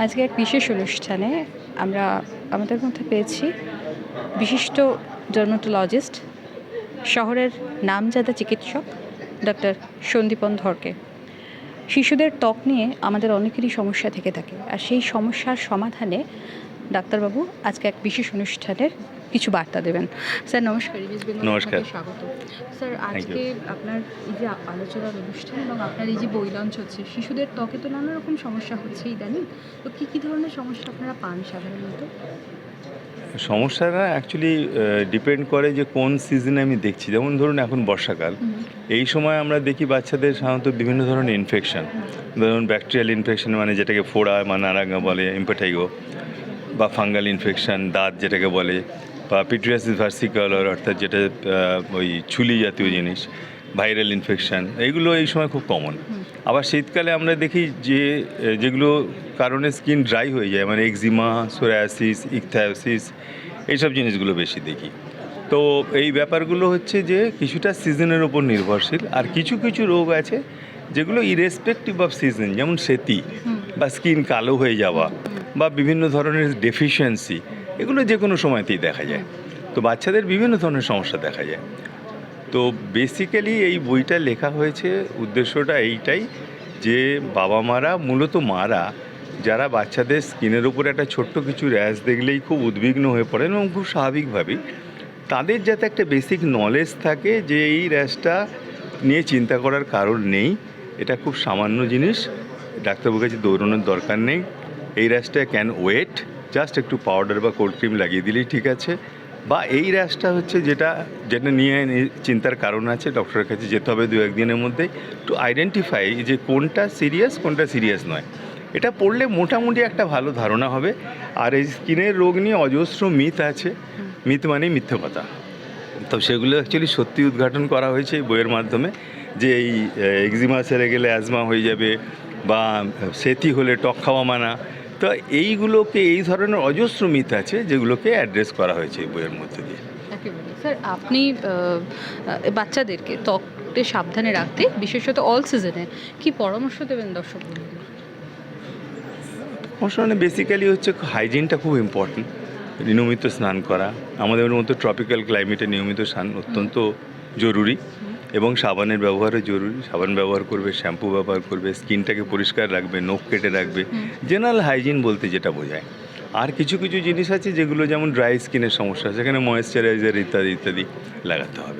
আজকে এক বিশেষ অনুষ্ঠানে আমরা আমাদের মধ্যে পেয়েছি বিশিষ্ট ডার্মাটোলজিস্ট, শহরের নামজাদা চিকিৎসক ডক্টর সন্দীপন ধরকে। শিশুদের ত্বক নিয়ে আমাদের অনেকেরই সমস্যা থেকে থাকে, আর সেই সমস্যার সমাধানে ডাক্তারবাবু আজকে এক বিশেষ অনুষ্ঠানের কিছু বার্তা দেবেন। স্যার নমস্কার, নমস্কার, স্বাগত। স্যার, আজকে আপনার এই যে আলোচনার অনুষ্ঠান এবং আপনার এই যে বই লঞ্চ হচ্ছে, শিশুদের ত্বকে তো নানা রকম সমস্যা হচ্ছে ইদানিং, তো কী ধরনের সমস্যা আপনারা পান সাধারণত? সমস্যাটা অ্যাকচুয়ালি ডিপেন্ড করে যে কোন সিজনে আমি দেখছি। যেমন ধরুন এখন বর্ষাকাল, এই সময় আমরা দেখি বাচ্চাদের সাধারণত বিভিন্ন ধরনের ইনফেকশন, ধরুন ব্যাকটেরিয়াল ইনফেকশন মানে যেটাকে ফোড়া বা নারাঙ্গা বলে, ইম্পেটাইগো, বা ফাঙ্গাল ইনফেকশন দাঁত যেটাকে বলে, বা পিট্রিয়াসিস ভার্সিকুলার অর্থাৎ যেটা ওই ছুলি জাতীয় জিনিস, ভাইরাল ইনফেকশন, এইগুলো এই সময় খুব কমন। আবার শীতকালে আমরা দেখি যে যেগুলো কারণে স্কিন ড্রাই হয়ে যায়, মানে এক্সিমা, সোরায়াসিস, ইকথায়োসিস, এইসব জিনিসগুলো বেশি দেখি। তো এই ব্যাপারগুলো হচ্ছে যে কিছুটা সিজনের ওপর নির্ভরশীল, আর কিছু কিছু রোগ আছে যেগুলো ইরেসপেক্টিভ অফ সিজন, যেমন সেতি বা স্কিন কালো হয়ে যাওয়া বা বিভিন্ন ধরনের ডেফিসিয়েন্সি, এগুলো যে কোনো সময়তেই দেখা যায়। তো বাচ্চাদের বিভিন্ন ধরনের সমস্যা দেখা যায়। তো বেসিক্যালি এই বইটা লেখা হয়েছে, উদ্দেশ্যটা এইটাই যে বাবা মারা, মূলত মারা, যারা বাচ্চাদের স্কিনের উপর একটা ছোট্ট কিছু র্যাশ দেখলেই খুব উদ্বিগ্ন হয়ে পড়েন এবং খুব স্বাভাবিকভাবেই, তাদের যাতে একটা বেসিক নলেজ থাকে যে এই র্যাশটা নিয়ে চিন্তা করার কারণ নেই, এটা খুব সামান্য জিনিস, ডাক্তারবাবুর কাছে দৌড়ানোর দরকার নেই, এই র্যাশটা ক্যান ওয়েট, জাস্ট একটু পাউডার বা কোল্ড ক্রিম লাগিয়ে দিলেই ঠিক আছে। বা এই র্যাশটা হচ্ছে যেটা নিয়ে চিন্তার কারণ আছে, ডক্টরের কাছে যেতে হবে 2-1 দিনের মধ্যে টু আইডেন্টিফাই যে কোনটা সিরিয়াস নয়। এটা পড়লে মোটামুটি একটা ভালো ধারণা হবে। আর এই স্কিনের রোগ নিয়ে অজস্র মিথ আছে, মিথ মানেই মিথ্যে কথা, তো সেগুলো অ্যাকচুয়ালি সত্যি উদ্ঘাটন করা হয়েছে এই বইয়ের মাধ্যমে, যে এই এক্সিমা সেরে গেলে অ্যাজমা হয়ে যাবে বা সেতি হলে টক খাওয়া মানা। তো এইগুলোকে, এই ধরনের অজস্র মিথ আছে যেগুলোকে অ্যাড্রেস করা হয়েছে এই বইয়ের মধ্যে দিয়ে। স্যার, আপনি বাচ্চাদেরকে ত্বককে সাবধানে রাখতে, বিশেষত অল সিজনে, কি পরামর্শ দেবেন দর্শক বন্ধুদের? পড়াশোনা বেসিক্যালি হচ্ছে হাইজিনটা খুব ইম্পর্টেন্ট, নিয়মিত স্নান করা, আমাদের মতো ট্রপিক্যাল ক্লাইমেটে নিয়মিত স্নান অত্যন্ত জরুরি, এবং সাবানের ব্যবহারও জরুরি। সাবান ব্যবহার করবে, শ্যাম্পু ব্যবহার করবে, স্কিনটাকে পরিষ্কার রাখবে, নখ কেটে রাখবে, জেনারেল হাইজিন বলতে যেটা বোঝায়। আর কিছু কিছু জিনিস আছে যেগুলো, যেমন ড্রাই স্কিনের সমস্যা, সেখানে ময়েশ্চারাইজার ইত্যাদি ইত্যাদি লাগাতে হবে।